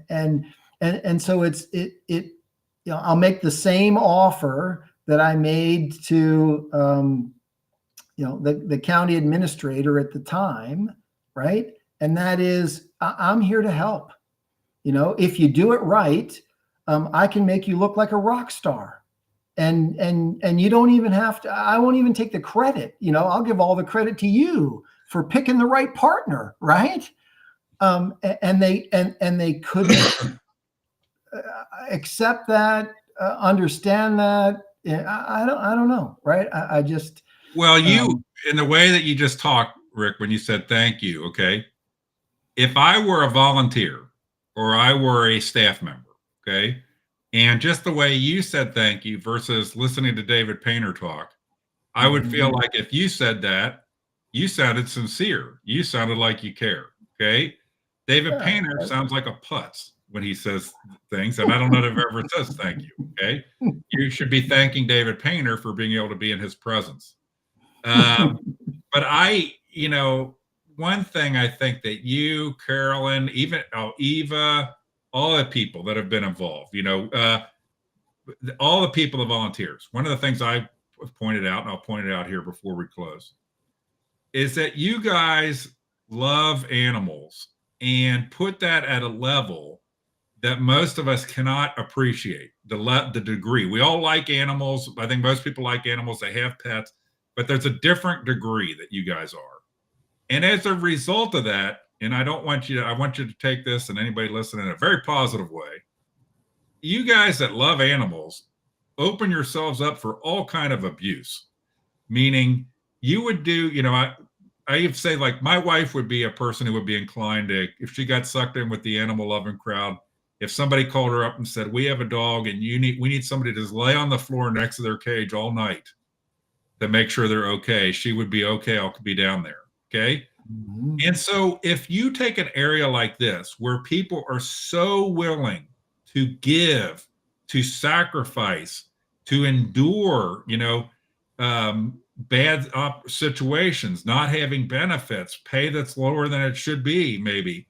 And so I'll make the same offer that I made to the county administrator at the time, right? And that is, I'm here to help. If you do it right, I can make you look like a rock star. And you don't even have to, I won't even take the credit. I'll give all the credit to you for picking the right partner, right? And they couldn't accept that, understand that. I don't know, right? I just, well, in the way that you just talked, Rick, when you said thank you, okay, if I were a volunteer or I were a staff member, okay, and just the way you said thank you versus listening to David Painter talk, I would feel like if you said that, you sounded sincere. You sounded like you care, okay? David Painter sounds like a putz when he says things, and I don't know if he ever says thank you, okay? You should be thanking David Painter for being able to be in his presence. But one thing I think that you, Carolyn, even Eva, all the people that have been involved, all the people, the volunteers, one of the things I pointed out, and I'll point it out here before we close, is that you guys love animals and put that at a level that most of us cannot appreciate, the degree. We all like animals. I think most people like animals. They have pets. But there's a different degree that you guys are. And as a result of that, and I want you to take this and anybody listening in a very positive way. You guys that love animals, open yourselves up for all kind of abuse. Meaning you would do, I say, like, my wife would be a person who would be inclined to, if she got sucked in with the animal loving crowd, if somebody called her up and said, we have a dog and we need somebody to just lay on the floor next to their cage all night to make sure they're okay, she would be okay. I'll be down there. Okay. Mm-hmm. And so if you take an area like this where people are so willing to give, to sacrifice, to endure, bad situations, not having benefits, pay that's lower than it should be, maybe,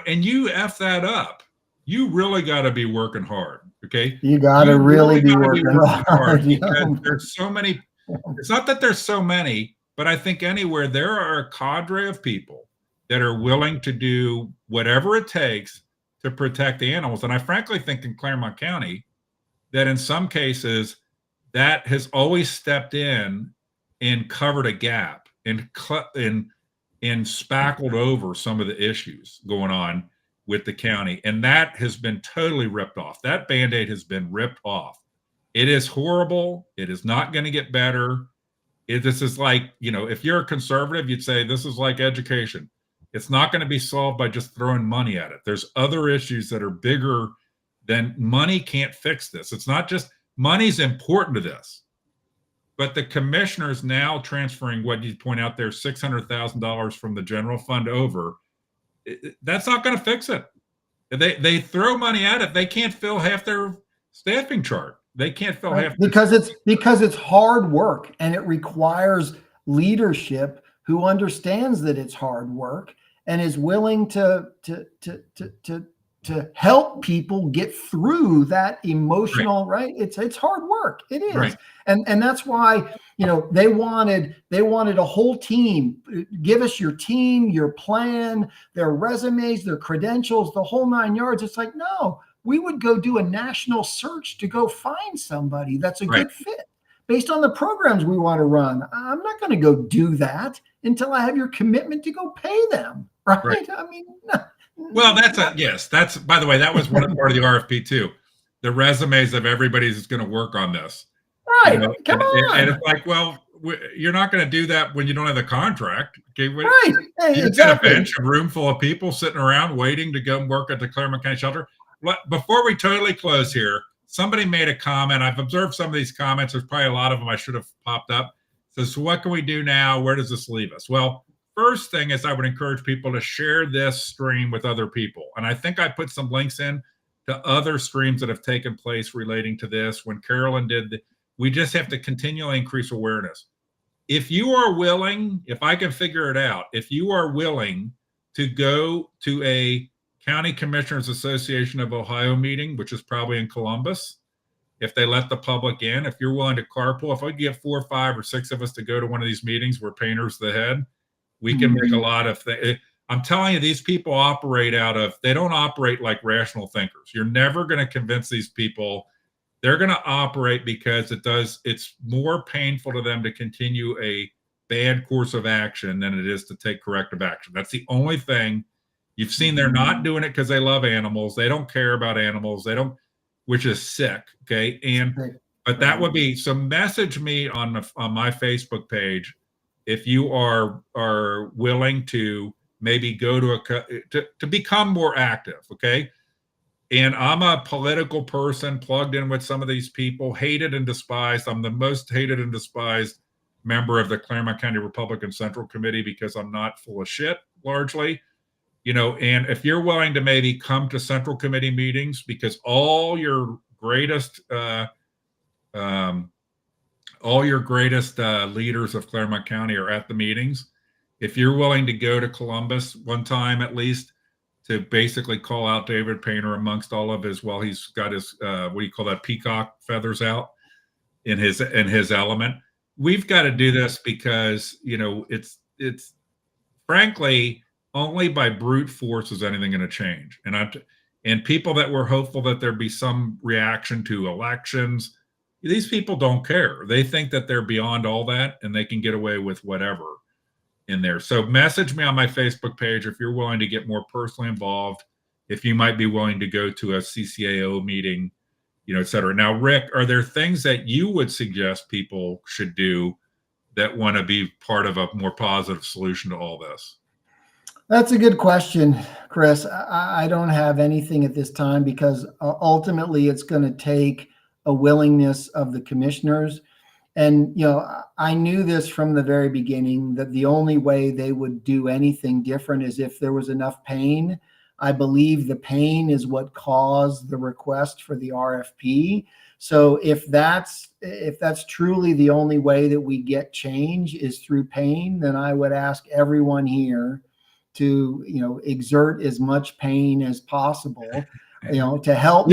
and you F that up, you really got to be working hard. Okay. You got to really be working hard. Because there's so many. It's not that there's so many, but I think anywhere there are a cadre of people that are willing to do whatever it takes to protect the animals. And I frankly think in Clermont County that in some cases that has always stepped in and covered a gap and and spackled over some of the issues going on with the county. And that has been totally ripped off. That Band-Aid has been ripped off. It is horrible. It is not going to get better. This is like, if you're a conservative, you'd say this is like education. It's not going to be solved by just throwing money at it. There's other issues that are bigger than money. Can't fix this. It's not just money's important to this, but the commissioners now transferring what you point out there, $600,000 from the general fund over, that's not going to fix it. They throw money at it. They can't fill half their staffing chart. They can't fill half because it's hard work, and it requires leadership who understands that it's hard work and is willing to help people get through that emotional, right? It's hard work. It is. Right. And that's why, they wanted a whole team. Give us your team, your plan, their resumes, their credentials, the whole 9 yards. It's like, no, we would go do a national search to go find somebody that's a good fit based on the programs we want to run. I'm not going to go do that until I have your commitment to go pay them. Right. I mean, no. Well, that's by the way, that was one part of the RFP too. The resumes of everybody who's going to work on this. Right. Come on. And it's like, well, you're not going to do that when you don't have the contract. Okay. Right. You got a bench, a room full of people sitting around waiting to go work at the Clermont County Shelter. Before we totally close here, somebody made a comment. I've observed some of these comments. There's probably a lot of them I should have popped up. So what can we do now? Where does this leave us? Well, first thing is I would encourage people to share this stream with other people. And I think I put some links in to other streams that have taken place relating to this. When Carolyn did, we just have to continually increase awareness. If you are willing, if I can figure it out, if you are willing to go to a County Commissioners Association of Ohio meeting, which is probably in Columbus, if they let the public in, if you're willing to carpool, if I get 4 or 5 or 6 of us to go to one of these meetings where painter's the head, we can make a lot of things. I'm telling you, these people they don't operate like rational thinkers. You're never going to convince these people. They're going to operate because it's more painful to them to continue a bad course of action than it is to take corrective action. That's the only thing. You've seen they're not doing it because they love animals. They don't care about animals. Which is sick. Okay. But that would be, so message me on my Facebook page if you are willing to maybe go to become more active. Okay. And I'm a political person plugged in with some of these people, hated and despised. I'm the most hated and despised member of the Clermont County Republican Central Committee because I'm not full of shit largely. And if you're willing to maybe come to Central Committee meetings, because all your greatest leaders of Clermont County are at the meetings. If you're willing to go to Columbus one time at least to basically call out David Painter amongst all of his, while he's got his what do you call that, peacock feathers out in his element, we've got to do this because it's frankly, only by brute force is anything going to change. And people that were hopeful that there'd be some reaction to elections, these people don't care. They think that they're beyond all that and they can get away with whatever in there. So message me on my Facebook page if you're willing to get more personally involved, if you might be willing to go to a CCAO meeting, et cetera. Now, Rick, are there things that you would suggest people should do that want to be part of a more positive solution to all this? That's a good question, Chris. I don't have anything at this time because ultimately it's going to take a willingness of the commissioners. And, I knew this from the very beginning that the only way they would do anything different is if there was enough pain. I believe the pain is what caused the request for the RFP. So if that's truly the only way that we get change is through pain, then I would ask everyone here to exert as much pain as possible, to help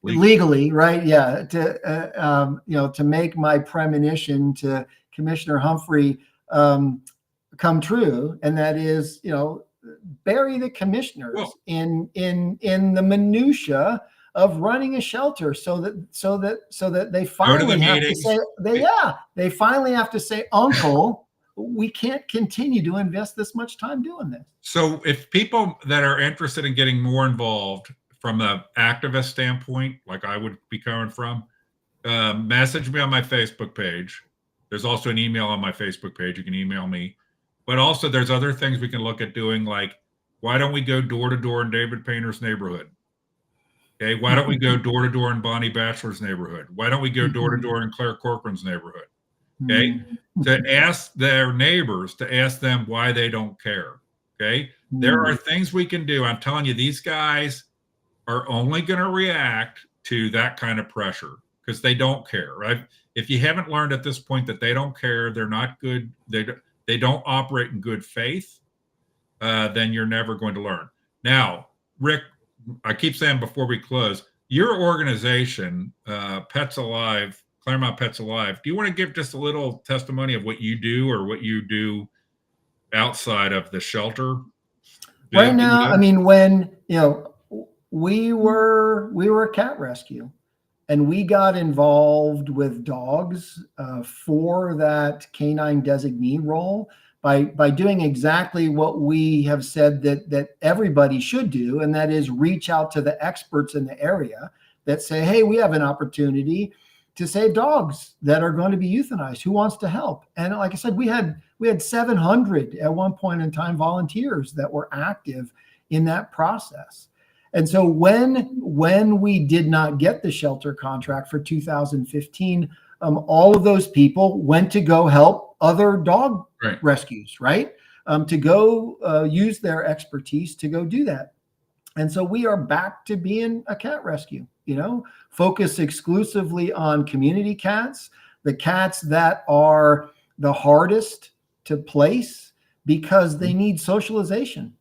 legally, right? Yeah, to make my premonition to Commissioner Humphrey come true, and that is, bury the commissioners in the minutia of running a shelter, so that they finally have to say they finally have to say uncle we can't continue to invest this much time doing this. So if people that are interested in getting more involved from an activist standpoint, like I would be coming from, message me on my Facebook page. There's also an email on my Facebook page. You can email me. But also there's other things we can look at doing, like why don't we go door to door in David Painter's neighborhood? Okay, why don't we go door to door in Bonnie Batchelor's neighborhood? Why don't we go door to door in Claire Corcoran's neighborhood? Okay, to ask their neighbors, to ask them why they don't care. Okay, there are things we can do. I'm telling you, these guys are only going to react to that kind of pressure because they don't care, right? If you haven't learned at this point that they don't care, they're not good, they don't operate in good faith, then you're never going to learn. Now, Rick, I keep saying before we close, your organization, Pets Alive, Clermont Pets Alive, do you want to give just a little testimony of what you do or what you do outside of the shelter? Right now, I mean, when, you know, we were a cat rescue, and we got involved with dogs for that canine designee role by doing exactly what we have said that everybody should do, and that is reach out to the experts in the area that say, hey, we have an opportunity to save dogs that are going to be euthanized. Who wants to help? And like I said, we had 700 at one point in time volunteers that were active in that process. And so when we did not get the shelter contract for 2015, all of those people went to go help other dog rescues, right? To go use their expertise to go do that. And so we are back to being a cat rescue, you know, focus exclusively on community cats, the cats that are the hardest to place because they need socialization.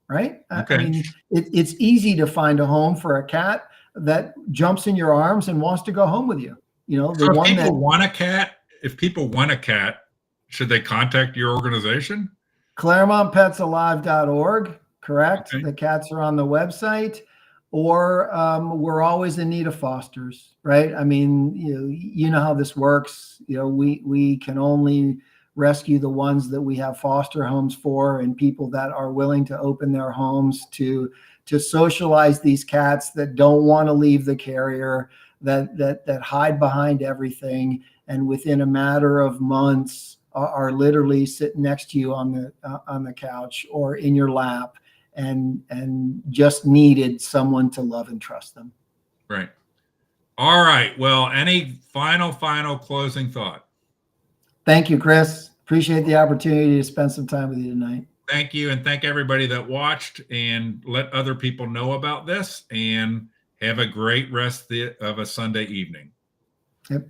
Right? Okay. I mean, it's easy to find a home for a cat that jumps in your arms and wants to go home with you. You know, the so one that want a cat, if people want a cat, should they contact your organization? ClermontPetsAlive.org, correct? Okay. The cats are on the website, or we're always in need of fosters, right? I mean, you know how this works. You know, we can only rescue the ones that we have foster homes for, and people that are willing to open their homes to socialize these cats that don't want to leave the carrier, that hide behind everything, and within a matter of months are literally sitting next to you on the couch or in your lap and just needed someone to love and trust them. Right. All right. Well, any final closing thought? Thank you, Chris. Appreciate the opportunity to spend some time with you tonight. Thank you. And thank everybody that watched, and let other people know about this, and have a great rest of a Sunday evening. Yep.